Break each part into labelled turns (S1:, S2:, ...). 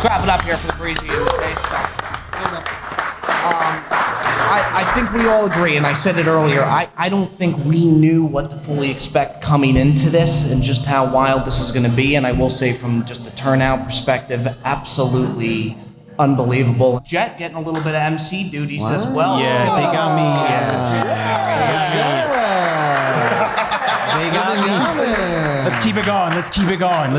S1: Clap it up here for the Breezy Invitational. I think we all agree, and I said it earlier, I don't think we knew what to fully expect coming into this and just how wild this is going to be, and I will say from just a turnout perspective, absolutely unbelievable. Jet getting a little bit of MC duties as well.
S2: Yeah, they got me. They got me. Let's keep it going.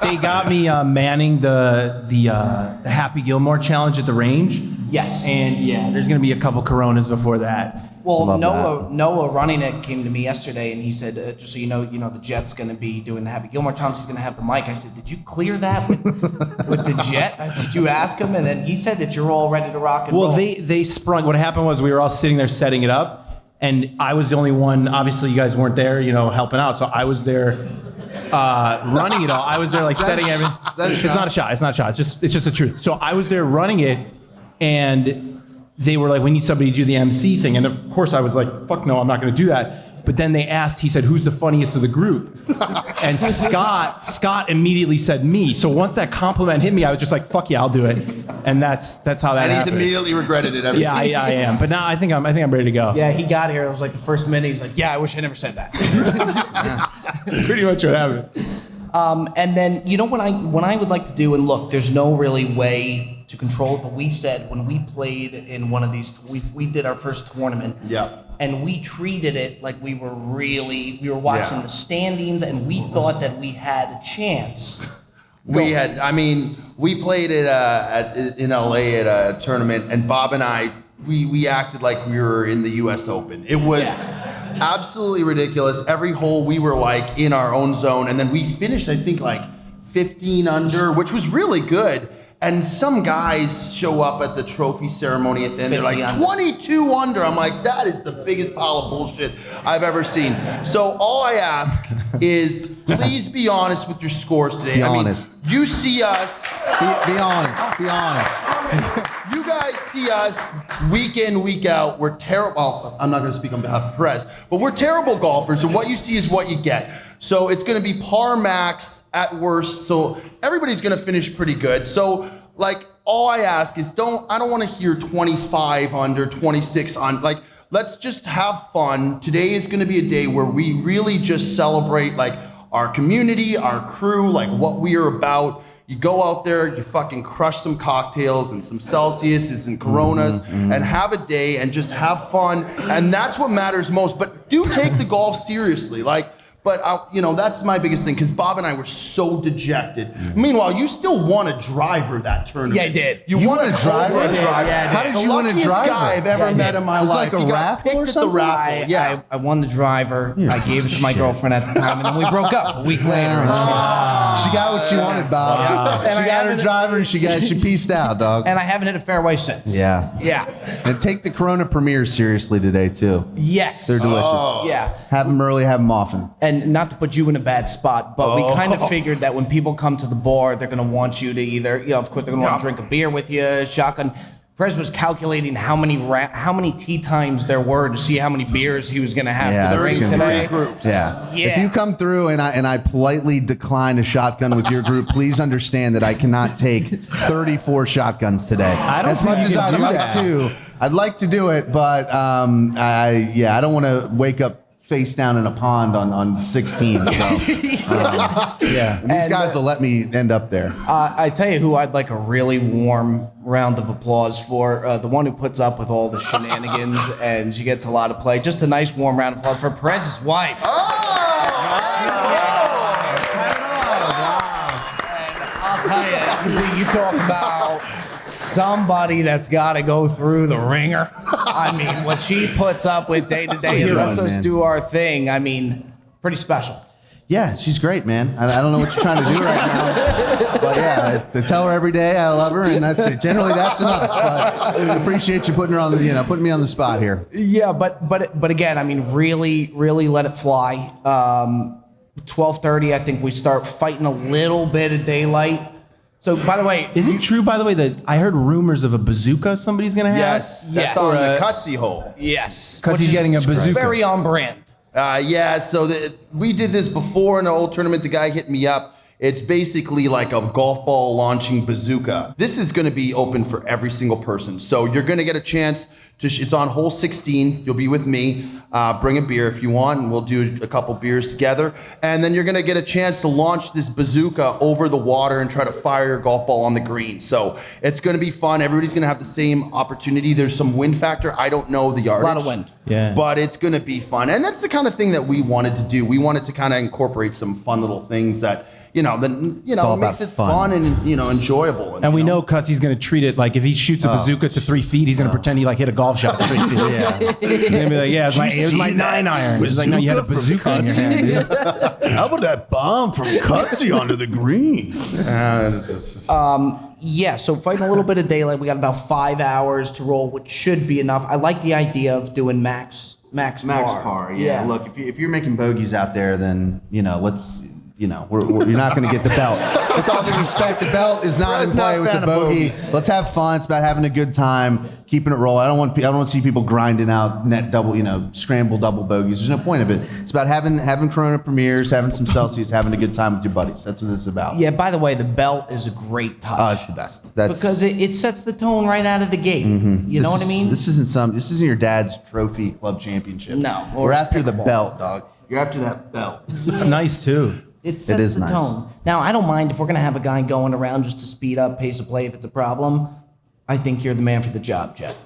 S2: They got me manning the Happy Gilmore challenge at the range.
S1: Yes.
S2: And yeah, there's gonna be a couple Coronas before that.
S1: Well, Noah running it came to me yesterday, and he said, just so you know, the Jet's going to be doing the Happy Gilmore challenge. He's going to have the mic. I said, did you clear that with the Jet? Did you ask him? And then he said that you're all ready to rock and roll.
S2: Well, they sprung. What happened was we were all sitting there setting it up, and I was the only one. Obviously, you guys weren't there, helping out. So I was there running it all. I was there like setting everything. It's not a shot. It's just the truth. So I was there running it, and they were like, we need somebody to do the MC thing. And of course I was like, fuck no, I'm not gonna do that. But then they asked, he said, who's the funniest of the group? And Scott immedially said me. So once that compliment hit me, I was just like, fuck yeah, I'll do it. And that's how that happened.
S3: And he's immediately regretted it ever since.
S2: Yeah, I am. But now I think I'm ready to go.
S1: Yeah, he got here, it was like the first minute, he's like, yeah, I wish I never said that.
S2: Pretty much what happened.
S1: And then, when I would like to do, and look, there's no really way to control it, but we said when we played in one of these, we did our first tournament.
S3: Yeah.
S1: And we treated it like we were watching the standings, and we thought that we had a chance.
S3: We played in LA at a tournament, and Bob and I, we acted like we were in the US Open. It was absolutely ridiculous. Every hole we were like in our own zone, and then we finished, I think, like 15 under, which was really good. And some guys show up at the trophy ceremony at the end, they're like 22 under. I'm like, that is the biggest pile of bullshit I've ever seen. So all I ask is, please be honest with your scores today.
S4: Be honest.
S3: You see us.
S4: Be honest. Be honest.
S3: You guys see us week in, week out. We're terrible. Well, I'm not going to speak on behalf of Perez, but we're terrible golfers, and what you see is what you get. So it's going to be par max at worst. So everybody's going to finish pretty good. So like all I ask is I don't want to hear 25 under, 26 on. Like, let's just have fun. Today is going to be a day where we really just celebrate like our community, our crew, like what we are about. You go out there, you fucking crush some cocktails and some Celsiuses and Coronas and have a day and just have fun. And that's what matters most. But do take the golf seriously. But that's my biggest thing, because Bob and I were so dejected. Meanwhile, you still won a driver that tournament.
S1: Yeah, I did.
S3: You won a driver?
S1: Yeah,
S4: How did you win a driver?
S3: The luckiest guy I've ever met in my life.
S4: Like a raffle or something?
S1: I won the driver. I gave it to my girlfriend at the time, and then we broke up a week later.
S4: She got what she wanted, Bob.
S1: And
S4: She
S1: I
S4: got her
S1: haven't-
S4: driver and she pieced out, dog.
S1: And I haven't hit a fairway since.
S4: Yeah.
S1: Yeah.
S4: And take the Corona premieres seriously today, too.
S1: Yes.
S4: They're delicious.
S1: Yeah.
S4: Have them early, have them often.
S1: And not to put you in a bad spot, but we kind of figured that when people come to the bar, they're going to want you to either, of course, they're going to want to drink a beer with you, shotgun. Perez was calculating how many tee times there were to see how many beers he was going to have to drink today.
S4: Yeah. If you come through and I politely decline a shotgun with your group, please understand that I cannot take 34 shotguns today. As much as I'd like to, I'd like to do it, but I don't want to wake up face down in a pond on 16. So, these guys will let me end up there.
S1: I tell you who I'd like a really warm round of applause for, the one who puts up with all the shenanigans and she gets a lot of play. Just a nice warm round of applause for Perez's wife. And I'll tell you talk about somebody that's got to go through the ringer. I mean, what she puts up with day to day and lets us do our thing, I mean, pretty special.
S4: Yeah, she's great, man. I don't know what you're trying to do right now, but yeah, I tell her every day I love her, and generally that's enough. But I appreciate you putting her on putting me on the spot here.
S1: Yeah, but again, I mean, really let it fly. 12:30, I think we start fighting a little bit of daylight. So, by the way,
S2: is it true, by the way, that I heard rumors of a bazooka somebody's going to have?
S3: Yes, that's on the Cutsy hole.
S1: Yes.
S2: Cutsy's getting a bazooka.
S1: Very on brand.
S3: So we did this before in an old tournament. The guy hit me up. It's basically like a golf ball launching bazooka. This is going to be open for every single person. So you're going to get a chance to, it's on hole 16. You'll be with me. Bring a beer if you want, and we'll do a couple beers together. And then you're going to get a chance to launch this bazooka over the water and try to fire your golf ball on the green. So it's going to be fun. Everybody's going to have the same opportunity. There's some wind factor. I don't know the yardage.
S1: A lot of wind.
S2: Yeah.
S3: But it's going to be fun. And that's the kind of thing that we wanted to do. We wanted to kind of incorporate some fun little things that,
S4: all
S3: makes
S4: about
S3: it
S4: fun.
S3: and, enjoyable.
S2: And we know Cutsy's going to treat it like if he shoots a bazooka to 3 feet, he's going to pretend he like hit a golf shot to 3 feet.
S4: Yeah.
S2: He's going to be like, yeah, it was my 9-iron. He's like, no, you had a bazooka in your hand. Dude.
S5: How about that bomb from Cutsy onto the green?
S1: Yeah, so fighting a little bit of daylight. We got about 5 hours to roll, which should be enough. I like the idea of doing max par.
S4: Yeah. Look, if you're making bogeys out there, then let's. You're not going to get the belt. With all due respect, the belt is not in play with the bogey. Let's have fun. It's about having a good time, keeping it rolling. I don't want to see people grinding out net double, scramble double bogeys. There's no point of it. It's about having Corona premieres, having some Celsius, having a good time with your buddies. That's what this is about.
S1: Yeah. By the way, the belt is a great touch.
S4: Oh, it's the best.
S1: Because it sets the tone right out of the gate. You know what I mean?
S4: This isn't your dad's trophy club championship.
S1: No,
S4: we're after the
S1: pickleball.
S4: belt, dog. You're after that belt.
S2: It's nice, too.
S1: It sets
S4: is
S1: the
S4: nice.
S1: tone. Now, I don't mind if we're going to have a guy going around just to speed up pace of play if it's a problem. I think you're the man for the job, Jet.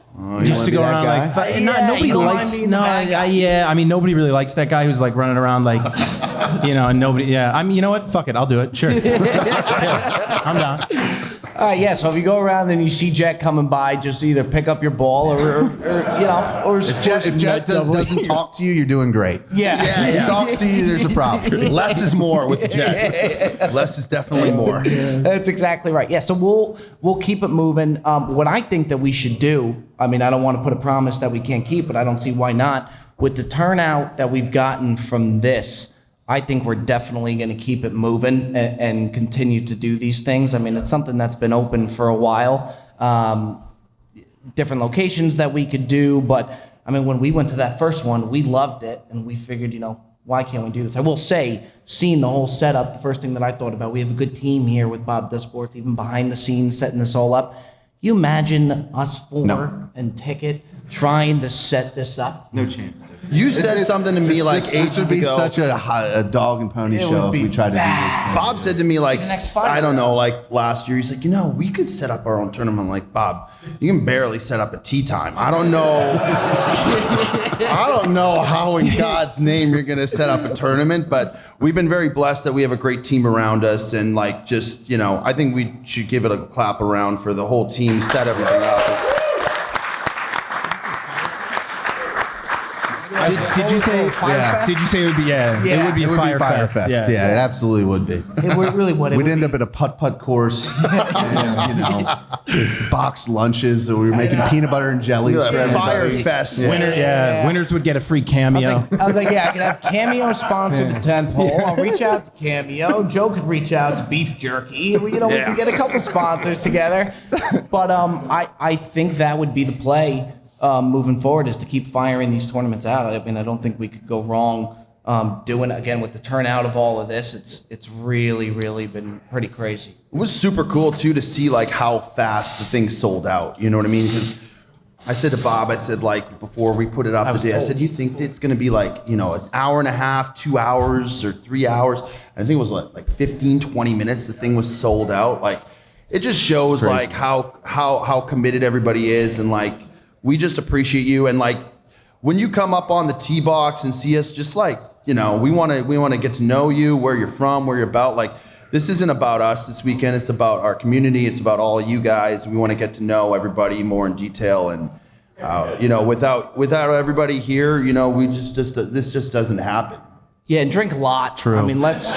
S2: Just to go around like, nobody
S1: you don't
S2: likes.
S1: mind being
S2: No,
S1: the bad guy?
S2: I mean, nobody really likes that guy who's like running around like, and nobody. Yeah, I mean, you know what? Fuck it, I'll do it. Sure, I'm down.
S1: All right, yeah. So if you go around and you see Jet coming by, just either pick up your ball or
S4: If Jet doesn't talk to you, you're doing great.
S1: Yeah.
S4: If he talks to you, there's a problem.
S3: Less is more with Jet. Less is definitely more.
S1: That's exactly right. Yeah, so we'll keep it moving. What I think that we should do, I mean, I don't want to put a promise that we can't keep, but I don't see why not. With the turnout that we've gotten from this, I think we're definitely going to keep it moving and continue to do these things. I mean, it's something that's been open for a while. Different locations that we could do, but I mean, when we went to that first one, we loved it, and we figured, why can't we do this? I will say, seeing the whole setup, the first thing that I thought about, we have a good team here with Bob Desports, even behind the scenes, setting this all up. You imagine us four and Ticket trying to set this up?
S4: No chance, dude.
S3: You said something to me like
S4: this would be such a dog and pony show if we tried to do this.
S3: Bob said to me like,
S1: The next fight.
S3: I don't know, like last year, he's like, we could set up our own tournament. I'm like, Bob, you can barely set up a tea time. I don't know. I don't know how in God's name you're going to set up a tournament, but we've been very blessed that we have a great team around us. And like, just, I think we should give it a clap around for the whole team, set everything up.
S2: Did you say?
S1: Fire
S2: Did you say it would be? Yeah, it would be a fire fest.
S4: Yeah, it absolutely would be.
S1: It really would.
S4: We'd end up at a putt-putt course, and, boxed lunches. So we were making peanut butter and jellies for
S3: Fire
S4: everybody.
S3: fest.
S2: Winners would get a free cameo.
S1: I was like, I could have Cameo sponsor the 10th hole. I'll reach out to Cameo. Joe could reach out to Beef Jerky. We could get a couple sponsors together. But I think that would be the play moving forward, is to keep firing these tournaments out. I mean, I don't think we could go wrong doing it again with the turnout of all of this. It's really, really been pretty crazy.
S3: It was super cool too to see like how fast the thing sold out. You know what I mean? Because I said to Bob, like before we put it out today, I said, you think it's going to be like, an hour and a half, 2 hours or 3 hours? And I think it was like 15, 20 minutes. The thing was sold out. Like, it just shows like how committed everybody is. And like, we just appreciate you. And like, when you come up on the tee box and see us, just like, we want to get to know you, where you're from, where you're about. Like, this isn't about us this weekend. It's about our community. It's about all you guys. We want to get to know everybody more in detail. And, without everybody here, this just doesn't happen.
S1: Yeah, and drink a lot. True. I mean, let's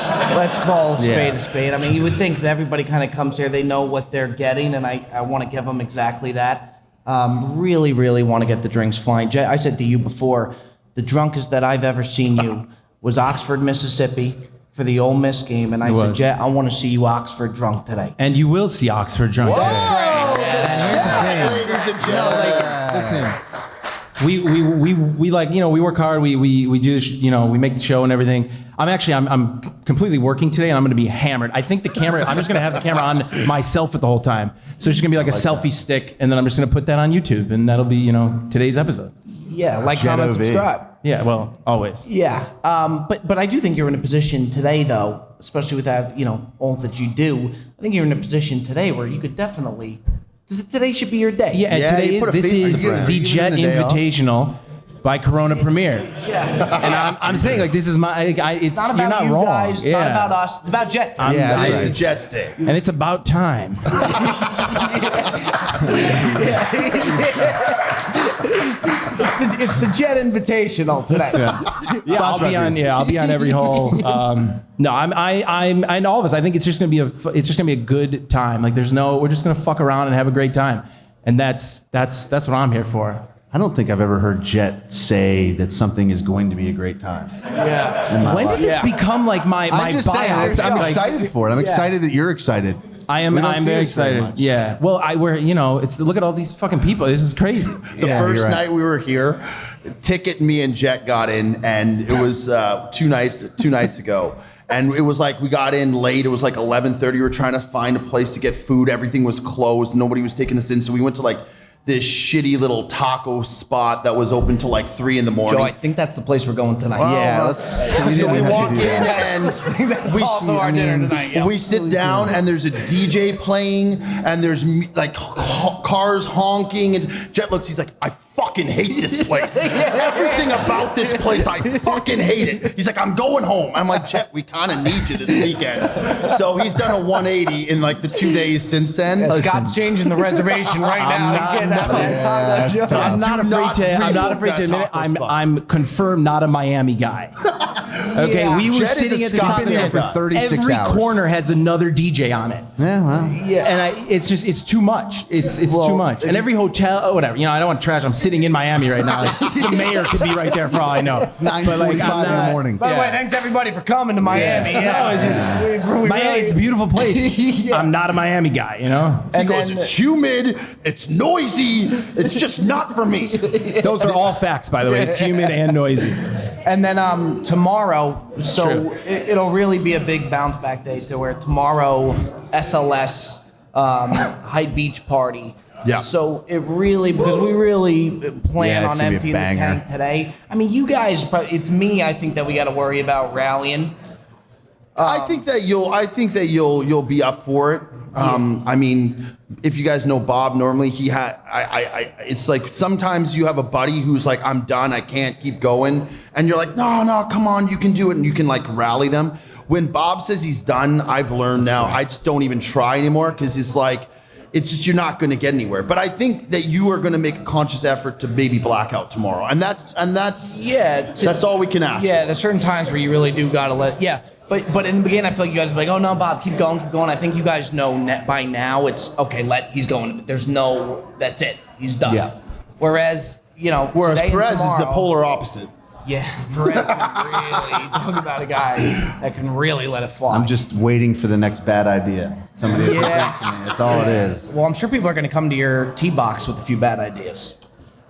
S1: call a spade a spade. I mean, you would think that everybody kind of comes here, they know what they're getting, and I want to give them exactly that. Really, really want to get the drinks flying. Jet, I said to you before, the drunkest that I've ever seen you was Oxford, Mississippi for the Ole Miss game, and I said, Jet, I want to see you Oxford drunk today.
S2: And you will see Oxford drunk today.
S1: That's great.
S2: And here's the thing. Listen, we like, you know, we work hard. We do, you know, we make the show and everything. I'm completely working today, and I'm going to be hammered. I think the camera. I'm just going to have the camera on myself the whole time. So it's just going to be like a selfie stick, and then I'm just going to put that on YouTube, and that'll be, you know, today's episode.
S1: Yeah, like, comment, subscribe.
S2: Yeah, well, always.
S1: Yeah, but I do think you're in a position today, though, especially with that, you know, all that you do. I think you're in a position today where you could definitely. Today should be your day.
S2: Yeah, and today this is the Jet Invitational by Corona Premier.
S1: Yeah.
S2: And I'm saying, like, this is my. It's
S1: not about
S2: you're not
S1: you
S2: wrong.
S1: guys. It's not about us. It's about Jet today.
S4: Yeah,
S3: It's
S4: right.
S3: the Jets Day.
S2: And it's about time.
S1: It's the Jet Invitational today.
S2: Yeah, I'll be on every hole. No, I'm and all of us. I think it's just gonna be a good time. Like we're just gonna fuck around and have a great time, and that's what I'm here for.
S4: I don't think I've ever heard Jet say that something is going to be a great time.
S1: Yeah.
S2: When did this become like my
S4: I'm just saying, I'm
S2: like,
S4: excited for it. I'm excited that you're excited.
S2: I'm
S4: We don't see
S2: very
S4: it very
S2: excited.
S4: much.
S2: Yeah. Well, you know, look at all these fucking people. This is crazy.
S3: The first night we were here, Ticket, me and Jet got in, and it was two nights ago. And it was like we got in late. It was like 11:30. We were trying to find a place to get food. Everything was closed. Nobody was taking us in. So we went to like this shitty little taco spot that was open till like 3 a.m.
S1: Joe, I think that's the place we're going tonight.
S3: Well,
S4: we
S3: So
S4: didn't
S3: we
S4: have to
S3: walk
S4: do
S3: in
S4: that.
S3: and we
S1: also our dinner tonight. Yeah.
S3: we sit down and there's a DJ playing and there's like cars honking and Jet looks. He's like, I fucking hate this place. Everything about this place, I fucking hate it. He's like, I'm going home. I'm like, Jet, we kind of need you this weekend. So he's done a 180 in like the 2 days since then.
S1: Scott's changing the reservation right now. He's getting that time.
S4: that's tough.
S2: I'm not afraid to admit it. I'm confirmed not a Miami guy. Okay,
S1: Yeah.
S2: we were
S3: Jet is
S2: sitting
S3: a
S2: at the
S3: Scott
S2: top
S3: fan
S2: of
S4: for 36
S2: every
S4: hours.
S2: corner has another DJ on it.
S4: Yeah, well.
S2: And it's too much. It's too much. And every hotel, whatever. You know, I don't want trash. I'm sitting in Miami right now. Like, the mayor could be right there for all I know.
S4: It's 9:45 in the morning.
S1: By the way, thanks everybody for coming to Miami.
S2: No, it's just, Miami, it's a beautiful place. I'm not a Miami guy, you know?
S3: He goes, it's humid, it's noisy, it's just not for me.
S2: Those are all facts, by the way. It's humid and noisy.
S1: And then tomorrow, so
S2: True.
S1: it'll really be a big bounce back day to where tomorrow, SLS, Hyde Beach party.
S3: Yeah.
S1: So it really, because we really plan
S4: Yeah, it's
S1: on
S4: gonna be a
S1: emptying the
S4: banger.
S1: tank today. I mean, you guys, but it's me, I think, that we got to worry about rallying.
S3: I think that you'll be up for it. I mean, if you guys know Bob, normally he had. It's like sometimes you have a buddy who's like, I'm done, I can't keep going, and you're like, no, come on, you can do it, and you can like rally them. When Bob says he's done, I've learned now I just don't even try anymore because it's like. It's just you're not going to get anywhere. But I think that you are going to make a conscious effort to maybe black out tomorrow, and that's that's all we can ask.
S1: Yeah, there's certain times where you really do got to let. Yeah. But in the beginning, I feel like you guys are like, oh no, Bob, keep going. I think you guys know by now it's okay. He's going. There's no. That's it. He's done.
S4: Yeah.
S1: Whereas today and
S3: Perez is the
S1: tomorrow-
S3: polar opposite.
S1: Yeah, Perez can really talk about a guy that can really let it fly.
S4: I'm just waiting for the next bad idea. Somebody to present to me. That's all it is.
S1: Well, I'm sure people are going to come to your tee box with a few bad ideas.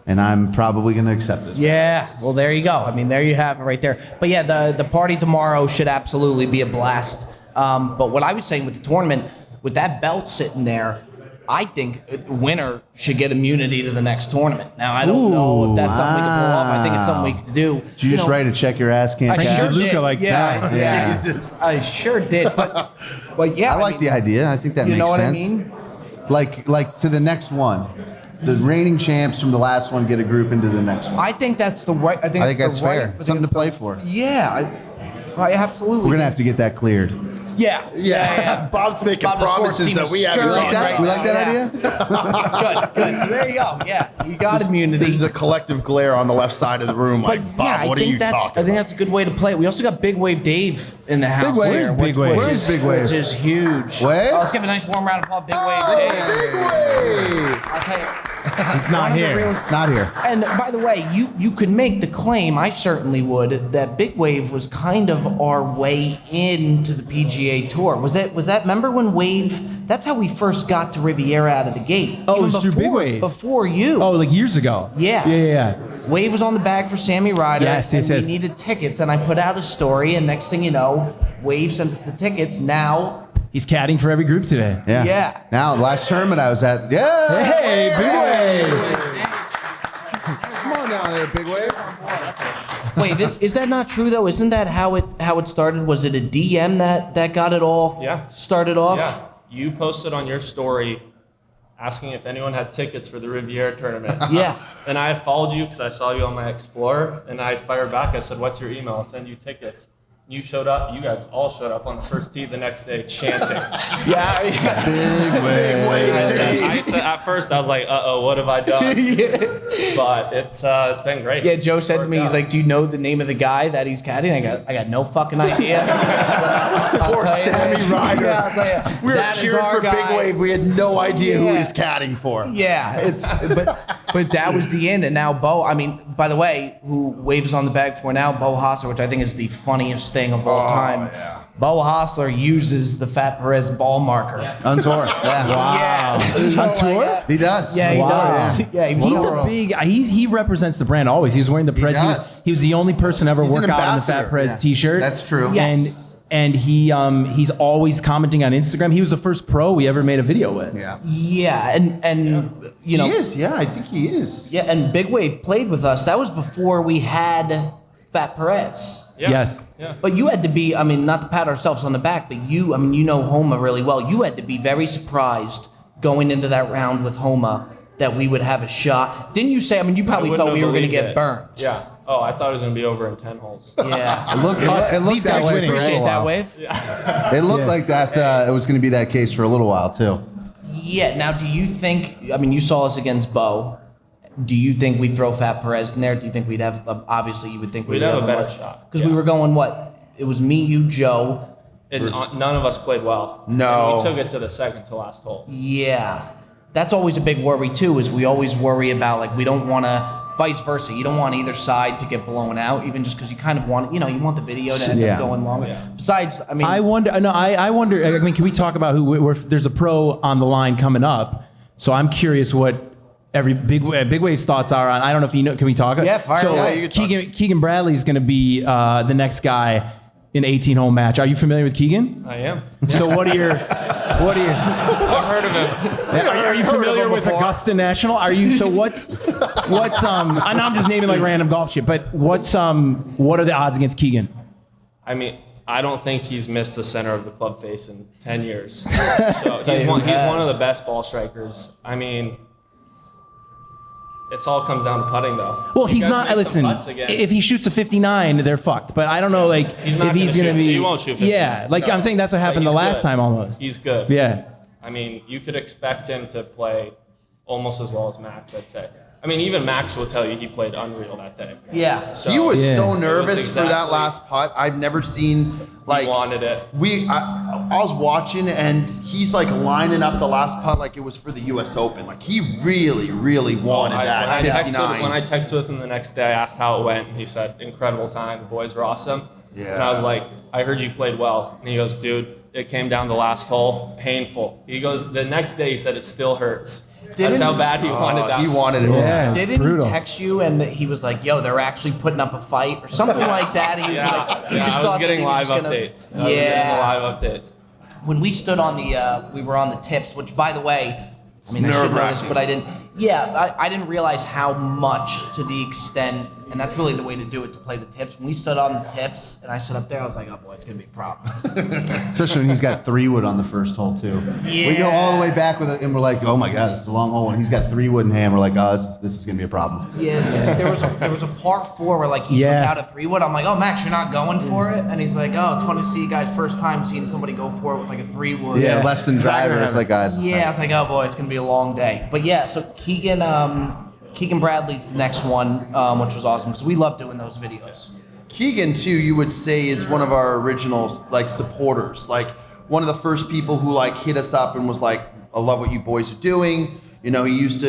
S4: And I'm probably going to accept it.
S1: Yeah. Well, there you go. I mean, there you have it right there. But yeah, the party tomorrow should absolutely be a blast. But what I was saying with the tournament, with that belt sitting there, I think the winner should get immunity to the next tournament. Now, I don't know if that's something we can pull off. I think it's something we could do.
S4: Did you just write a check your ass can't
S1: I
S4: cash?
S1: sure
S2: Luca
S1: did.
S2: likes
S1: yeah,
S2: that.
S4: Yeah.
S3: Jesus.
S1: I sure did. But yeah,
S4: I like the idea. I think that
S1: You
S4: makes
S1: know what I
S4: sense.
S1: mean?
S4: Like to the next one. The reigning champs from the last one get a group into the next one.
S1: I think that's the right. I think
S4: that's
S1: the right-
S4: fair.
S1: I think
S4: Something to
S1: it's
S4: play
S1: the-
S4: for.
S1: Yeah, I absolutely.
S4: We're going to have to get that cleared.
S1: Yeah.
S3: Bob's making
S1: Bob, the sports
S3: promises
S1: team
S3: that
S1: is
S3: we haven't
S1: scurrying
S3: done.
S4: Like that?
S1: right
S4: We like
S1: now.
S4: that
S1: Yeah.
S4: idea?
S1: Good. So there you go. Yeah, you got immunity.
S3: There's a collective glare on the left side of the room.
S1: But
S3: Like, Bob,
S1: yeah,
S3: what
S1: I
S3: are you
S1: think that's
S3: talking
S1: I think
S3: about?
S1: that's a good way to play it. We also got Big Wave Dave in the house.
S4: Wave?
S1: here,
S4: Where's
S2: Big Wave?
S4: Where's Big Wave?
S1: Which is huge.
S4: Wave?
S1: Oh, let's give a nice warm round of applause, Big Wave Dave.
S3: Big way.
S1: I'll tell you.
S2: He's not
S1: one of the
S2: here.
S1: real-
S4: Not here.
S1: And by the way, you could make the claim, I certainly would, that Big Wave was kind of our way into the PGA Tour. Was that remember when Wave, that's how we first got to Riviera out of the gate.
S2: Oh,
S1: Even
S2: it was through Big Wave.
S1: Before you.
S2: Oh, like years ago.
S1: Yeah.
S2: Yeah.
S1: Wave was on the bag for Sammy Ryder.
S2: Yes,
S1: and
S2: yes.
S1: we needed tickets, and I put out a story, and next thing you know, Wave sent us the tickets. Now,
S2: He's caddying for every group today.
S4: Yeah.
S1: Yeah.
S4: Now, last tournament I was at. Yeah.
S2: Hey, Big Wave.
S3: Come on down there, Big Wave.
S1: wait, is that not true though? Isn't that how it started? Was it a DM that got it all started off?
S6: Yeah. You posted on your story asking if anyone had tickets for the Riviera tournament.
S1: Yeah.
S6: And I followed you because I saw you on my Explorer, and I fired back. I said, "What's your email? I'll send you tickets." You showed up. You guys all showed up on the first tee the next day chanting.
S1: Yeah.
S4: Big Wave.
S6: I said at first I was like, "Uh-oh, what have I done?" But it's been great.
S1: Yeah, Joe said to me, he's like, "Do you know the name of the guy that he's caddying?" I got no fucking idea.
S3: Poor Sammy Ryder.
S1: Yeah, I'll tell you.
S3: We were
S1: That is
S3: cheering
S1: our
S3: for
S1: guy.
S3: Big Wave. We had no idea who
S1: Yeah.
S3: he was caddying for.
S1: Yeah, but that was the end, and now Bo. I mean, by the way, who Waves on the bag for now? Bo Hostler, which I think is the funniest thing of all time.
S3: yeah.
S1: Bo Hostler uses the Fat Perez ball marker.
S4: On tour. Yeah.
S2: Wow.
S1: Yeah.
S2: On tour?
S4: He does.
S1: Yeah, he
S2: Wow.
S1: does. Yeah,
S2: He's a
S4: world.
S2: big. He represents the brand always. He was wearing the Perez.
S4: does.
S2: He was the only person ever
S3: He's an
S2: work out in the Fat
S3: ambassador.
S2: Perez
S4: Yeah.
S2: T-shirt.
S4: That's true.
S1: Yes.
S2: And he's always commenting on Instagram. He was the first pro we ever made a video with.
S3: Yeah.
S1: Yeah, and you know,
S3: He is. Yeah, I think he is.
S1: yeah, and Big Wave played with us. That was before we had Fat Perez.
S6: Yeah.
S2: Yes.
S6: Yeah.
S1: But you had to be, I mean, not to pat ourselves on the back, but you know Homa really well. You had to be very surprised going into that round with Homa that we would have a shot. Didn't you say, I mean, you probably
S6: wouldn't
S1: thought we
S6: have
S1: were going to
S6: believed
S1: get
S6: it.
S1: burned.
S6: Yeah. Oh, I thought it was gonna be over in 10 holes.
S1: Yeah.
S4: It looked
S2: These
S4: that
S2: guys
S4: way
S2: winning.
S4: for a
S1: Appreciate
S4: little
S1: that,
S4: while.
S1: Wave.
S4: It looked like that. It was going to be that case for a little while too.
S1: Yeah. Now, do you think, I mean, you saw us against Bo. Do you think we throw Fat Perez in there? Do you think we'd have, obviously you would think
S6: We'd
S1: would
S6: have a better
S1: much
S6: shot,
S1: Because
S6: yeah.
S1: we were going, what? It was me, you, Joe.
S6: And none of us played well.
S3: No.
S6: And we took it to the second to last hole.
S1: Yeah. That's always a big worry, too, is we always worry about, like, we don't want to, vice versa. You don't want either side to get blown out, even just because you kind of want, you want the video to end
S4: Yeah.
S1: up going longer.
S6: Yeah.
S1: Besides, I mean,
S2: I wonder. No, I wonder. I mean, can we talk about there's a pro on the line coming up? So I'm curious what every Big Wave's thoughts are on. I don't know if you know. Can we talk?
S1: Yeah, fire
S2: So
S1: away.
S3: Yeah, you can talk.
S2: Keegan Bradley's going to be the next guy in 18-hole match. Are you familiar with Keegan?
S6: I am.
S2: So what are your
S6: I've heard of him.
S2: are you familiar with Augusta National? Are you? So what's and I'm just naming like random golf shit. But what are the odds against Keegan?
S6: I mean, I don't think he's missed the center of the club face in 10 years. So
S1: Tell you
S6: he's
S1: who
S6: one
S1: has.
S6: of the best ball strikers. I mean, it all comes down to putting, though.
S2: Well,
S6: You
S2: he's
S6: guys
S2: not.
S6: make some
S2: Listen,
S6: putts again.
S2: if he shoots a 59, they're fucked. But I don't know, like
S6: He's not
S2: if he's
S6: gonna
S2: gonna
S6: shoot-
S2: be.
S6: he won't shoot 59.
S2: Yeah, like
S6: No.
S2: I'm saying that's what
S6: But
S2: happened the
S6: he's
S2: last
S6: good.
S2: time almost.
S6: He's good.
S2: Yeah.
S6: I mean, you could expect him to play almost as well as Max, I'd say. I mean, even Max will tell you he played unreal that day.
S1: yeah.
S6: So
S3: He was
S2: Yeah.
S3: so
S2: It was
S3: nervous for that
S6: exactly-
S3: last putt. I've never seen like
S6: he wanted it.
S3: I was watching and he's like lining up the last putt like it was for the U.S. Open. Like he really, really wanted that
S6: when
S3: 59.
S6: I texted with him the next day, I asked how it went, and he said, incredible time. The boys were awesome.
S3: Yeah.
S6: And I was like, I heard you played well. And he goes, dude, it came down the last hole, painful. He goes, the next day he said it still hurts. That's
S1: Didn't-
S6: how bad he wanted that.
S3: He wanted it.
S2: Yeah. it's
S1: Didn't
S2: brutal.
S1: he text you and he was like, yo, they're actually putting up a fight or something like that? He was
S6: Yeah,
S1: like, he
S6: yeah,
S1: just
S6: I was
S1: thought that
S6: getting
S1: he was
S6: live
S1: just gonna-
S6: updates. I was getting the
S1: Yeah.
S6: live updates.
S1: When we stood on we were on the tips, which by the way, I mean, I should know this,
S3: nerve-wracking.
S1: but I didn't. Yeah, I didn't realize how much to the extent, and that's really the way to do it, to play the tips. When we stood on the tips, and I stood up there, I was like, oh boy, it's gonna be a problem.
S4: Especially when he's got 3-wood on the first hole too. We go all the way back with it, and we're like, oh my god, this is a long hole. And he's got 3-wood in hand. We're like, oh, this is gonna be a problem.
S1: Yeah, there was a par 4 where like he
S2: Yeah.
S1: took out a 3-wood. I'm like, oh Max, you're not going for it, and he's like, oh, it's funny to see you guys first time seeing somebody go for it with like a 3-wood.
S4: Yeah, less than driver. It's like, guys.
S1: Yeah, I was like, oh boy, it's gonna be a long day. But yeah, so Keegan Bradley's the next one, which was awesome because we love doing those videos.
S3: Keegan too, you would say, is one of our original like supporters. Like one of the first people who like hit us up and was like, I love what you boys are doing. You know, he used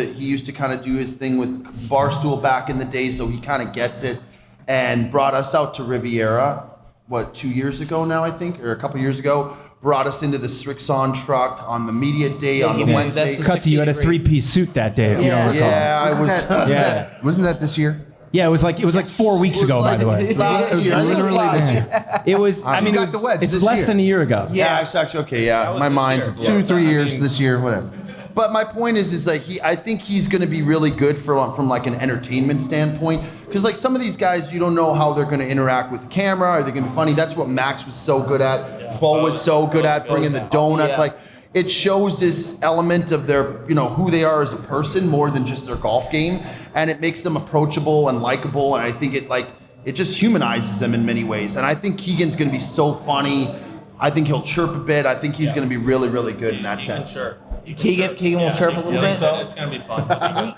S3: to kind of do his thing with Barstool back in the day, so he kind of gets it, and brought us out to Riviera. What, 2 years ago now, I think, or a couple years ago. Brought us into the Strixon truck on the media day on
S1: he
S3: the
S1: did.
S3: Wednesday.
S1: That's the
S2: Cutsy, you had a
S1: 60-degree.
S2: 3-piece suit that day, if you don't recall.
S3: Yeah, I was.
S4: Wasn't that this year?
S2: Yeah, it was like 4 weeks ago, by the way.
S3: Last year. I think it was last year.
S2: It was. I mean,
S4: You
S2: it
S4: got
S2: was,
S4: the wedge
S2: it's
S4: this
S2: less
S4: year.
S2: than a year ago.
S3: Yeah, it's actually okay. Yeah,
S6: was
S3: my
S6: this
S3: mind's
S6: year.
S3: a blur.
S4: 2-3 years this year, whatever.
S3: But my point is like I think he's going to be really good from like an entertainment standpoint because like some of these guys you don't know how they're going to interact with the camera. Are they going to be funny? That's what Max was so good at. Bo was so good at bringing the donuts.
S1: Yeah.
S3: Like it shows this element of their who they are as a person more than just their golf game, and it makes them approachable and likable. And I think it just humanizes them in many ways. And I think Keegan's going to be so funny. I think he'll chirp a bit. I think he's going to be really, really good in that sense.
S6: Sure.
S1: Keegan will chirp a little bit.
S6: It's gonna be fun.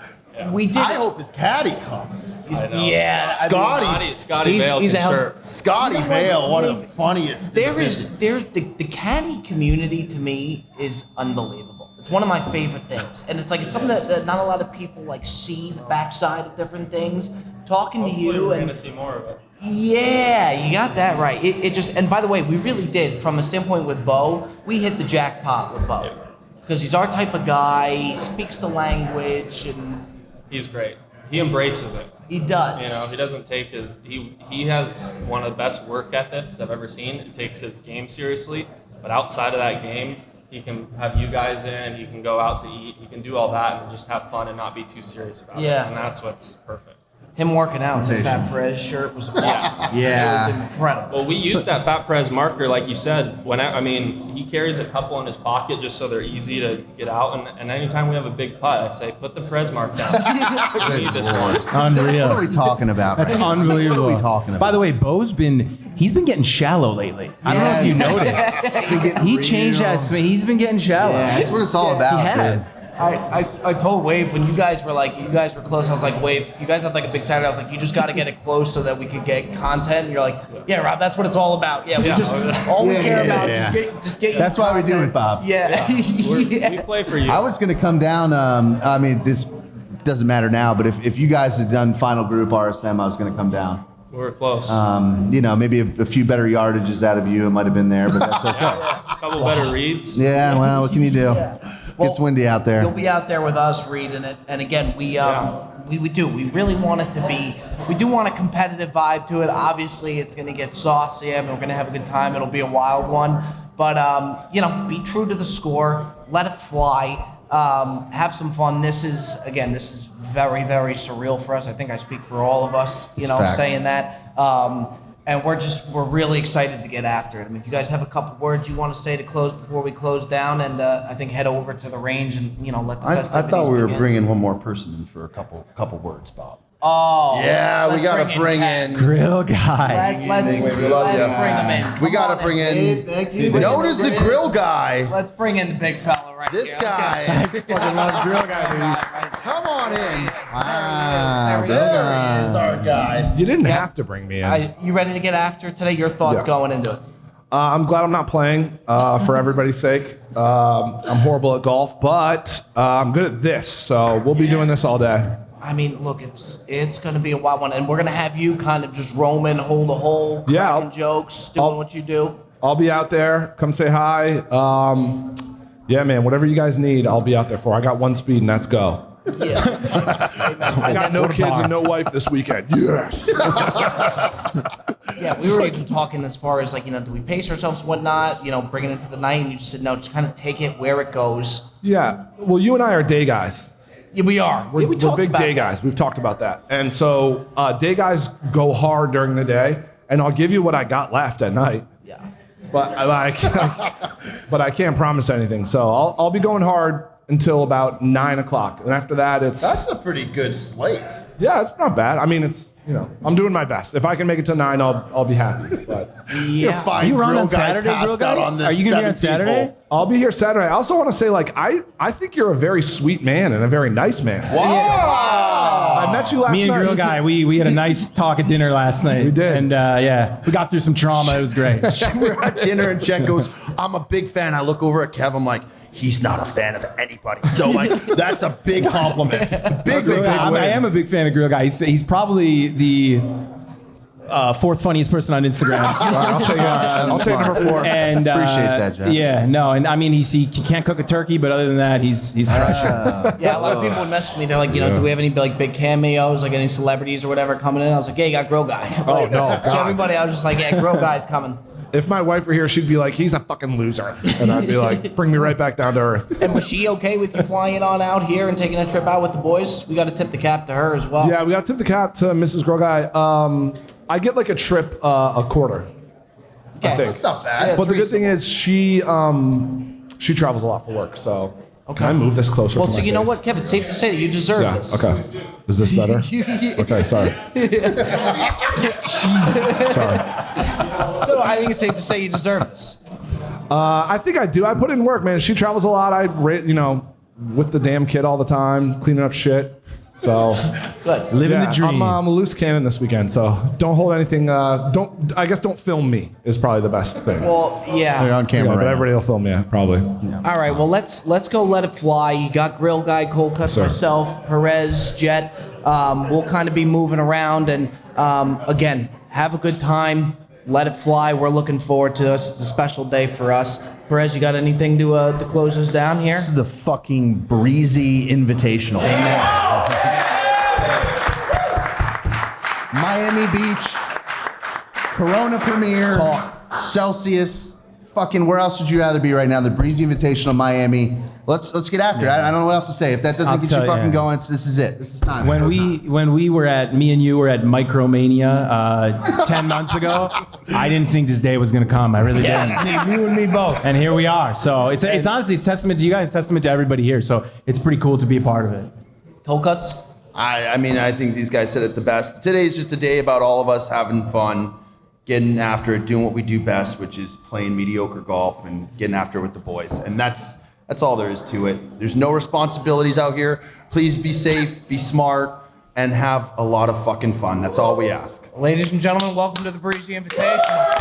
S1: We did.
S3: I hope his caddy comes.
S1: Yeah, I mean,
S6: Scotty
S1: He's-
S6: Bale
S1: he's
S6: can
S1: a hell-
S6: chirp.
S3: Scotty
S1: You know what,
S3: Bale, one of
S1: Dave?
S3: the funniest.
S1: there's the caddy community to me is unbelievable. It's one of my favorite things, and it's something that not a lot of people see the backside of different things. Talking to
S6: Hopefully
S1: you
S6: we're
S1: and
S6: gonna see more of it.
S1: yeah, you got that right. It just, and by the way, we really did from a standpoint with Bo. We hit the jackpot with Bo because he's our type of guy. He speaks the language and
S6: He's great. He embraces it.
S1: he does.
S6: He doesn't take his. He has one of the best work ethics I've ever seen. He takes his game seriously, but outside of that game, he can have you guys in. He can go out to eat. He can do all that and just have fun and not be too serious about it.
S1: Yeah.
S6: And that's what's perfect.
S1: Him working out in the
S4: Sensation.
S1: Fat Perez shirt was awesome.
S4: Yeah.
S1: It was incredible.
S6: Well, we use that Fat Perez marker, like you said. He carries a couple in his pocket just so they're easy to get out. And anytime we have a big putt, I say, put the Perez mark down. We need this one.
S2: Unreal.
S4: What are we talking about?
S2: That's
S4: right now?
S2: unbelievable.
S4: What are we talking about?
S2: By the way, Bo's been getting shallow lately. I don't know if you noticed. He changed that swing. He's been getting shallow.
S4: Yeah, that's what it's all about.
S2: He has.
S4: dude.
S1: I told Wave when you guys were close, I was like, Wave, you guys had a big Saturday. I was like, you just got to get it close so that we could get content. And you're like, yeah, Rob, that's what it's all about. Yeah, we just all we care about is just get you
S4: That's why we do
S1: content.
S4: it, Bob.
S1: Yeah.
S6: We play for you.
S4: I was going to come down. I mean, this doesn't matter now, but if you guys had done final group RSM, I was going to come down.
S6: We're close.
S4: Maybe a few better yardages out of you. It might have been there, but that's okay.
S6: A couple better reads.
S4: Yeah, well, what can you do? Gets windy out there.
S1: You'll be out there with us reading it. And again, we do. We really want it to be. We do want a competitive vibe to it. Obviously, it's going to get saucy. I mean, we're going to have a good time. It'll be a wild one. But be true to the score. Let it fly. Have some fun. This is very, very surreal for us. I think I speak for all of us.
S4: fact.
S1: Saying that. And we're really excited to get after it. I mean, if you guys have a couple words you want to say to close before we close down, and I think head over to the range and let the
S3: I
S1: festivities
S3: thought we were
S1: begin.
S3: bringing one more person in for a couple words, Bob.
S1: Oh,
S3: Yeah, we
S1: let's
S3: gotta bring
S1: Pat.
S3: in.
S2: Grill guy.
S1: Let's
S3: We love ya.
S1: bring him in.
S3: We
S1: Come
S3: gotta
S1: on
S3: bring in.
S4: Thank you.
S3: Known as the grill guy.
S1: Let's bring in the big fella right
S3: This
S1: here.
S3: guy.
S2: Fucking love grill guy, dude.
S1: Right
S3: Come on in.
S4: Wow,
S1: There he
S4: Bill
S1: is.
S3: There he is, our guy.
S7: You didn't have to bring me in.
S1: You ready to get after it today? Your thoughts
S7: Yeah.
S1: going into it?
S7: I'm glad I'm not playing for everybody's sake. I'm horrible at golf, but I'm good at this, so we'll be doing this all day.
S1: I mean, look, it's going to be a wild one, and we're going to have you kind of just roaming, hold a hole,
S7: Yeah,
S1: cracking
S7: I'll-
S1: jokes, doing what you do.
S7: I'll be out there. Come say hi. Yeah, man, whatever you guys need, I'll be out there for. I got one speed, and that's go.
S1: Yeah.
S7: I got no kids and no wife this weekend. Yes.
S1: Yeah, we were even talking as far as do we pace ourselves, whatnot, bringing it to the night, and you just said, no, just kind of take it where it goes.
S7: Yeah. Well, you and I are day guys.
S1: Yeah, we are.
S7: We're
S1: we talked
S7: big
S1: about
S7: day
S1: that.
S7: guys. We've talked about that. And so day guys go hard during the day, and I'll give you what I got left at night.
S1: Yeah.
S7: But I can't promise anything. So I'll be going hard until about 9 o'clock, and after that,
S3: That's a pretty good slate.
S7: yeah, it's not bad. I mean, it's I'm doing my best. If I can make it to 9, I'll be happy. But
S1: Yeah.
S3: Fine
S2: Are you around
S3: grill
S2: on
S3: guy
S2: Saturday,
S3: passed
S2: grill guy?
S3: out on this
S2: Are you gonna be on
S3: 17th
S2: Saturday?
S3: hole.
S7: I'll be here Saturday. I also want to say, I think you're a very sweet man and a very nice man.
S3: Wow.
S7: I met you last
S2: Me and
S7: night.
S2: Grill Guy, we had a nice talk at dinner last night.
S7: We did.
S2: And we got through some trauma. It was great.
S3: We're at dinner and Jen goes, I'm a big fan. I look over at Kev. I'm like, he's not a fan of anybody. So that's a big compliment. Big
S2: I
S3: compliment.
S2: am a big fan of Grill Guy. He's probably the fourth funniest person on Instagram.
S7: I'll take number 4.
S2: And
S4: Appreciate that, Jeff.
S2: Yeah, no, and I mean he can't cook a turkey, but other than that, he's crushing.
S1: Yeah, a lot of people would message me. They're like, do we have any like big cameos, like any celebrities or whatever coming in? I was like, yeah, you got Grill Guy.
S7: Oh, no,
S1: To
S7: God.
S1: everybody, I was just like, yeah, Grill Guy's coming.
S7: If my wife were here, she'd be like, he's a fucking loser. And I'd be like, bring me right back down to earth.
S1: And was she okay with you flying on out here and taking a trip out with the boys? We got to tip the cap to her as well.
S7: Yeah, we got to tip the cap to Mrs. Grill Guy. I get like a trip a quarter.
S1: Okay.
S7: I think.
S3: That's not bad.
S7: But the good thing is she travels a lot for work, so can I move this closer
S1: Well,
S7: to
S1: so
S7: my
S1: you know
S7: face?
S1: what, Kev? It's safe to say that you deserve
S7: Yeah,
S1: this.
S7: okay. Is this better? Okay, sorry. Sorry.
S1: So I think it's safe to say you deserve this.
S7: I think I do. I put in work, man. She travels a lot. With the damn kid all the time, cleaning up shit. So
S1: Good.
S2: Living the dream.
S7: I'm a loose cannon this weekend, so don't hold anything. Don't film me is probably the best thing.
S1: Well, yeah.
S4: You're on camera
S7: But
S4: right now.
S7: everybody will film me, probably.
S1: All right, well, let's go let it fly. You got Grill Guy, Cold Cuts,
S7: Sir.
S1: myself, Perez, Jet. We'll kind of be moving around. And again, have a good time. Let it fly. We're looking forward to this. It's a special day for us. Perez, you got anything to close us down here?
S4: This is the fucking Breezy Invitational. Miami Beach, Corona Premier, Celsius. Fucking where else would you rather be right now? The Breezy Invitational, Miami. Let's get after it. I don't know what else to say. If that doesn't
S2: I'll
S4: get you
S2: tell you,
S4: fucking
S2: yeah.
S4: going, this is it. This is time.
S2: When
S4: It's go time.
S2: we were at me and you were at Micromania 10 months ago, I didn't think this day was gonna come. I really didn't.
S1: You and me both.
S2: And here we are. So it's honestly it's testament to you guys, testament to everybody here. So it's pretty cool to be a part of it.
S1: Cold Cuts?
S3: I mean, I think these guys said it the best. Today's just a day about all of us having fun, getting after it, doing what we do best, which is playing mediocre golf and getting after it with the boys. And that's all there is to it. There's no responsibilities out here. Please be safe, be smart, and have a lot of fucking fun. That's all we ask.
S1: Ladies and gentlemen, welcome to the Breezy Invitational.